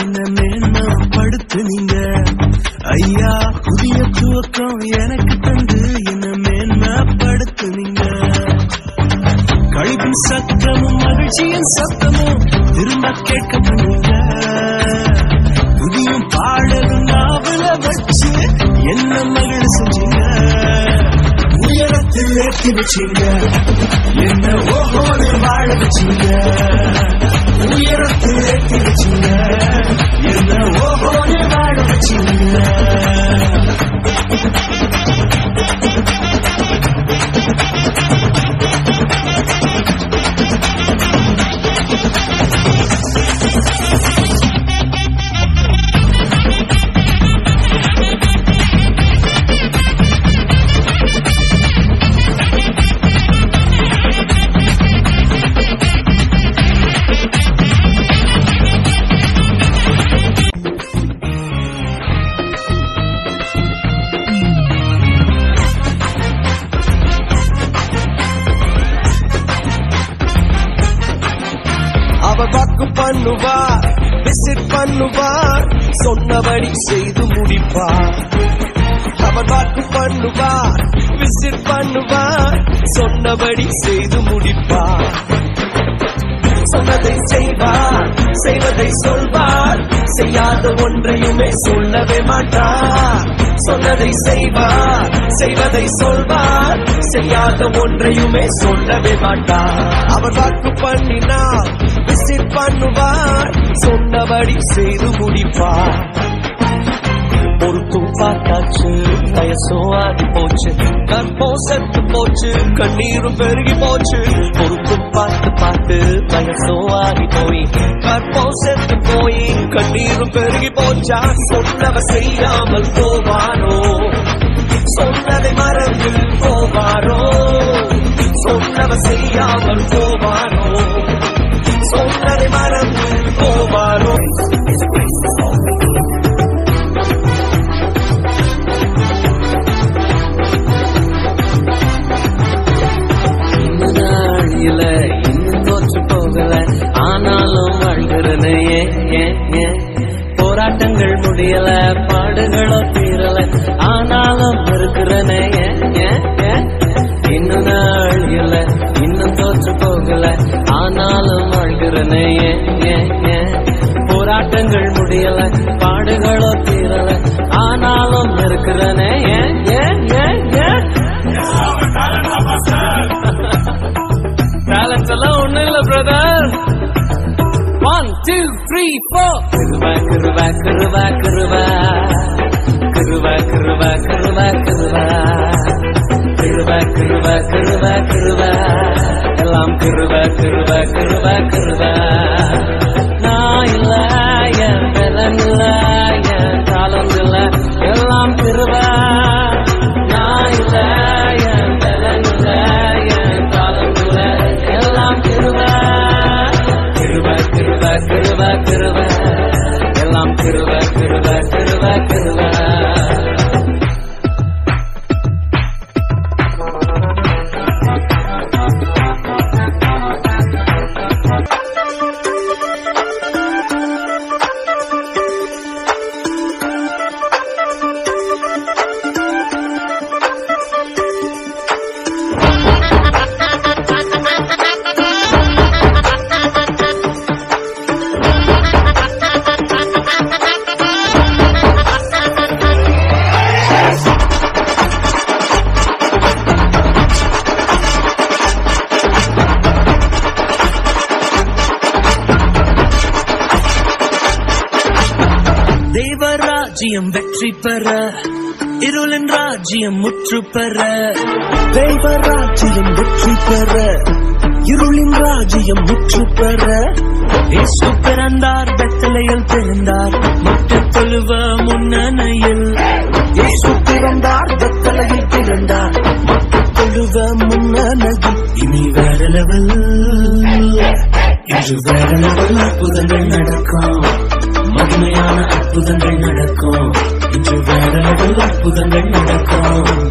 என்ன மேன்மைப்படுத்துனீங்க ஐயா. புதிய துவக்கம் எனக்கு தந்து என்ன மேன்மைப்படுத்துனீங்க. கழிவின் சத்தமும் மகிழ்ச்சியின் சத்தமும் திரும்ப கேட்க பண்ணுங்க. புதிய பாடலும் நாவல வச்சு என்ன மகிழ செஞ்சீங்க. உயரத்தில் ஏற்றி வச்சீங்க என்ன ஓஹோடு வாழ வச்சீங்க. உயரத்தில் ஏற்றி வச்சீங்க என்ன ஓஹோடு வாழ வச்சீங்க. வாக்கு பண்ணுவார், விசிட் பண்ணுவார், சொன்னபடி செய்து முடிப்பார். அவர் வாக்கு பண்ணுவார், விசிட் பண்ணுவார், சொன்னபடி செய்து முடிப்பார். சொன்னதை செய்வார், செய்வதை சொல்வார், செய்யாத ஒன்றையுமே சொல்லவே மாட்டார். சொன்னதை செய்வார், செய்வதை சொல்வார், செய்யாத ஒன்றையுமே சொல்லவே மாட்டார். அவர் வாக்கு பண்ணினார், விசிட் பண்ணுவார், சொன்னபடி செய்து முடிப்பார். பொறுத்தும் பார்த்தாச்சு, வயசும் ஆகி போச்சு, கற்பம் செத்து போச்சு, கண்ணீரும் பெருகி போச்சு. பொறுத்தும் பார்த்து பார்த்து வயசும் ஆகி போய், கற்பம் செத்து போய், கண்ணீரும் பெருகி போச்சா. சொன்னவ செய்யாமல் போவாரோ, சொன்னதை மறந்து போவாரோ. சொன்னவ செய்யாமல் போவாரோ, சொன்னதை மறந்து போவாரோ. இன்னும் தோற்று போகல, ஆனாலும் வாழ்கிறனே. போராட்டங்கள் முடியல, பாடுகளோ தீரல, ஆனாலும் இருக்கிறனே. இன்னும் நாள் இல்ல, இன்னும் தோற்று போகல, ஆனாலும் வாழ்கிறனே. போராட்டங்கள் முடியல, பாடுகளோ தீரல, ஆனாலும் இருக்கிறனே. டேலண்ட்ஸ் எல்லாம் ஒண்ணும் இல்ல பிரதர். 1 2 3 4 கிருபா கிருபா கிருபா கிருபா கிருபா கிருபா கிருபா கிருபா கிருபா கிருபா கிருபா கிருபா எல்லாம் கிருபா கிருபா கிருபா கிருபா. நான் இல்ல, என் பலன் இல்ல, என் காலம் இல்ல, எல்லாம் கிருபா. நான் இல்ல, என் பலன் இல்ல, என் காலம் இல்ல, எல்லாம் கிருபா. கிருபா கிருபா கிருபா கிருபா எல்லாம் கிருபா கிருபா கிருபா கிருபா. ராஜ்யம் வெற்றி பெற, இருளின் ராஜ்யம் முற்று பெற. தெய்வ ராஜ்யம் வெற்றி பெற, இருளின் ராஜ்யம் முற்று பெற. இயேசு பிறந்தார், பெத்லகேமில் பிறந்தார், மக்கள் தொழுவ முன்னணியில். இயேசு பிறந்தார், பெத்லகேமில் பிறந்தார், மக்கள் தொழுவ முன்னணியில். இனி வேற லெவல், இன்று வேற லெவல் அற்புதங்கள் நடக்கும். மகிமையான அற்புதங்கள் நடக்கும். இன்று வேற லெவல் அற்புதங்கள் நடக்கும்.